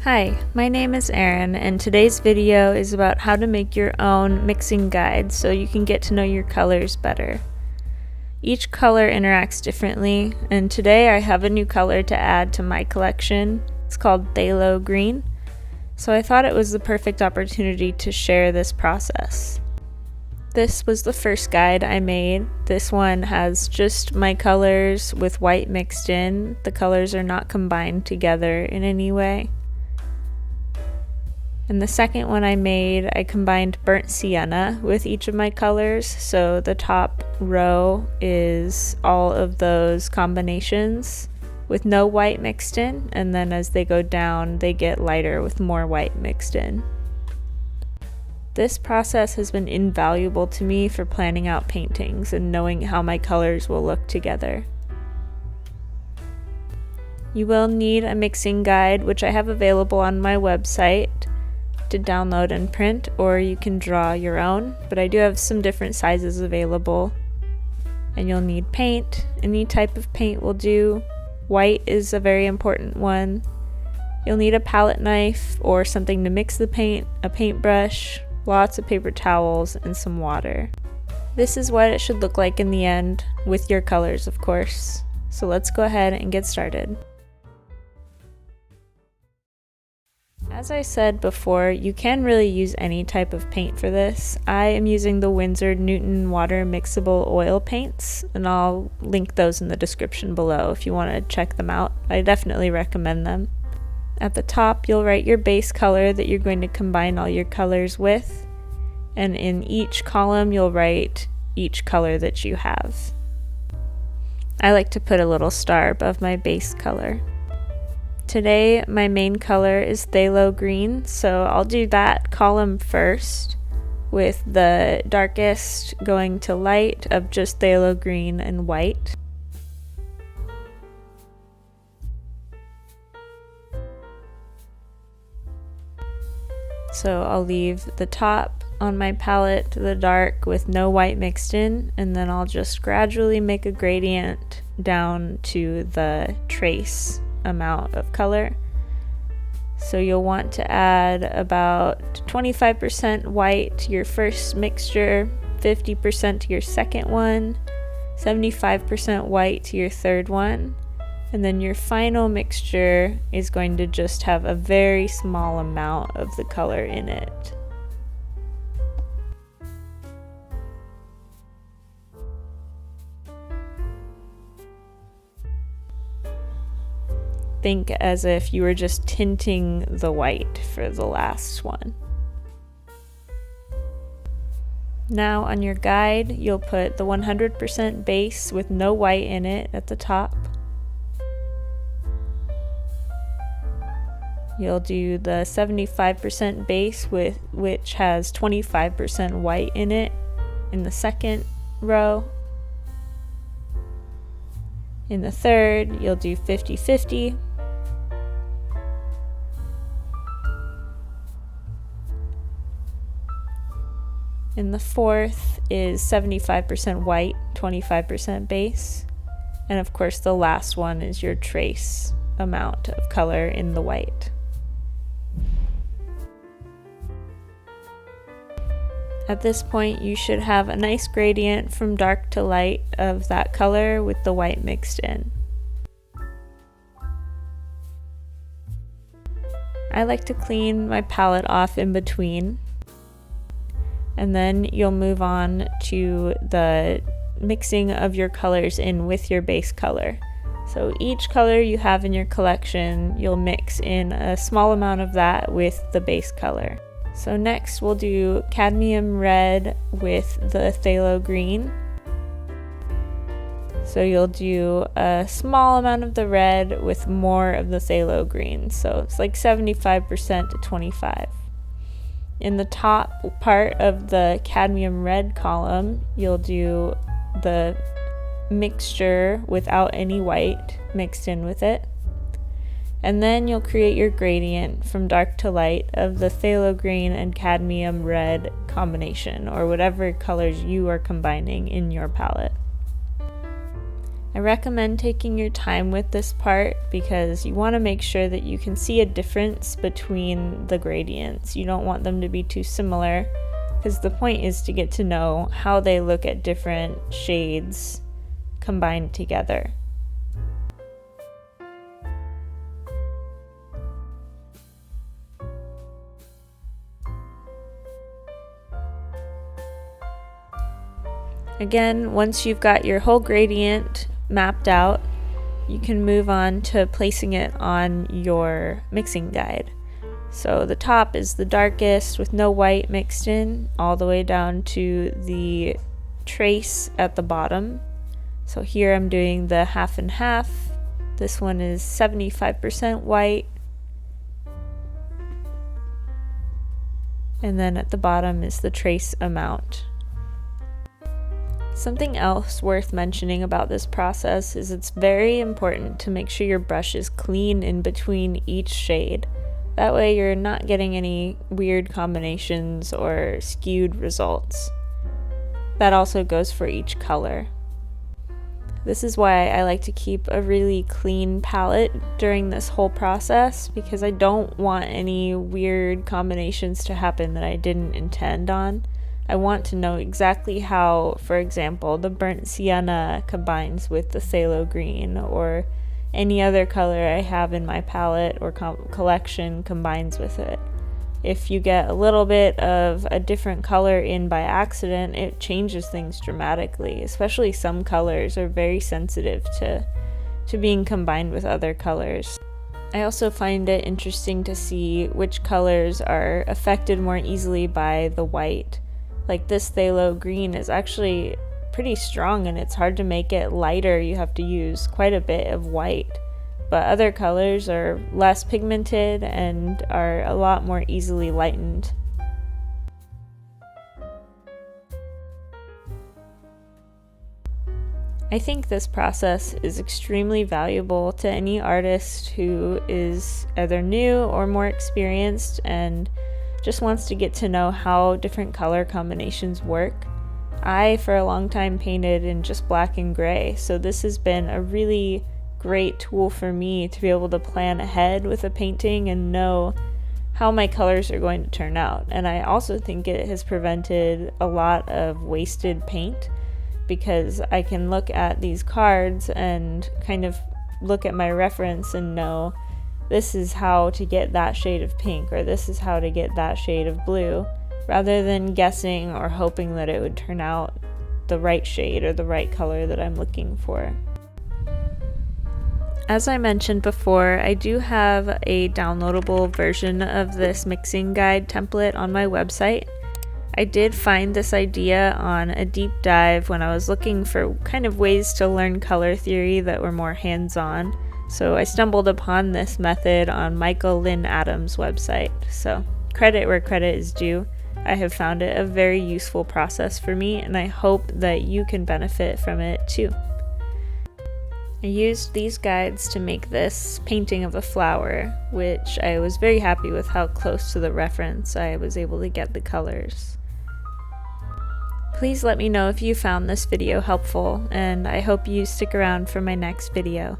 Hi, my name is Erin, and today's video is about how to make your own mixing guide so you can get to know your colors better. Each color interacts differently, and today I have a new color to add to my collection. It's called phthalo green, so I thought it was the perfect opportunity to share this process. This was the first guide I made. This one has just my colors with white mixed in. The colors are not combined together in any way. And the second one I made, I combined burnt sienna with each of my colors. So the top row is all of those combinations with no white mixed in, and then as they go down, they get lighter with more white mixed in. This process has been invaluable to me for planning out paintings and knowing how my colors will look together. You will need a mixing guide, which I have available on my website to download and print, or you can draw your own, but I do have some different sizes available. And you'll need paint. Any type of paint will do. White is a very important one. You'll need a palette knife or something to mix the paint, a paintbrush, lots of paper towels, and some water. This is what it should look like in the end, with your colors of course. So let's go ahead and get started. As I said before, you can really use any type of paint for this. I am using the Winsor Newton water mixable oil paints, and I'll link those in the description below if you want to check them out. I definitely recommend them. At the top, you'll write your base color that you're going to combine all your colors with, and in each column you'll write each color that you have. I like to put a little star above my base color. Today my main color is phthalo green, so I'll do that column first with the darkest going to light of just phthalo green and white. So I'll leave the top on my palette the dark with no white mixed in, and then I'll just gradually make a gradient down to the trace amount of color. So you'll want to add about 25% white to your first mixture, 50% to your second one, 75% white to your third one, and then your final mixture is going to just have a very small amount of the color in it. Think as if you were just tinting the white for the last one. Now on your guide, you'll put the 100% base with no white in it at the top. You'll do the 75% base which has 25% white in it in the second row. In the third, you'll do 50-50. In the fourth is 75% white, 25% base. And of course the last one is your trace amount of color in the white. At this point you should have a nice gradient from dark to light of that color with the white mixed in. I like to clean my palette off in between, and then you'll move on to the mixing of your colors in with your base color. So each color you have in your collection, you'll mix in a small amount of that with the base color. So next we'll do cadmium red with the phthalo green. So you'll do a small amount of the red with more of the phthalo green. So it's like 75% to 25. In the top part of the cadmium red column, you'll do the mixture without any white mixed in with it. And then you'll create your gradient from dark to light of the phthalo green and cadmium red combination, or whatever colors you are combining in your palette. I recommend taking your time with this part because you want to make sure that you can see a difference between the gradients. You don't want them to be too similar because the point is to get to know how they look at different shades combined together. Again, once you've got your whole gradient mapped out, you can move on to placing it on your mixing guide. So the top is the darkest with no white mixed in, all the way down to the trace at the bottom. So here I'm doing the half and half. This one is 75% white. And then at the bottom is the trace amount. Something else worth mentioning about this process is it's very important to make sure your brush is clean in between each shade. That way you're not getting any weird combinations or skewed results. That also goes for each color. This is why I like to keep a really clean palette during this whole process, because I don't want any weird combinations to happen that I didn't intend on. I want to know exactly how, for example, the burnt sienna combines with the phthalo green, or any other color I have in my palette or collection combines with it. If you get a little bit of a different color in by accident, it changes things dramatically. Especially some colors are very sensitive to being combined with other colors. I also find it interesting to see which colors are affected more easily by the white. Like this phthalo green is actually pretty strong and it's hard to make it lighter. You have to use quite a bit of white. But other colors are less pigmented and are a lot more easily lightened. I think this process is extremely valuable to any artist who is either new or more experienced and just wants to get to know how different color combinations work. I, for a long time, painted in just black and gray, so this has been a really great tool for me to be able to plan ahead with a painting and know how my colors are going to turn out. And I also think it has prevented a lot of wasted paint, because I can look at these cards and kind of look at my reference and know this is how to get that shade of pink, or this is how to get that shade of blue, rather than guessing or hoping that it would turn out the right shade or the right color that I'm looking for. As I mentioned before, I do have a downloadable version of this mixing guide template on my website. I did find this idea on a deep dive when I was looking for kind of ways to learn color theory that were more hands-on. So I stumbled upon this method on Michael Lynn Adams' website. So credit where credit is due. I have found it a very useful process for me, and I hope that you can benefit from it too. I used these guides to make this painting of a flower, which I was very happy with how close to the reference I was able to get the colors. Please let me know if you found this video helpful, and I hope you stick around for my next video.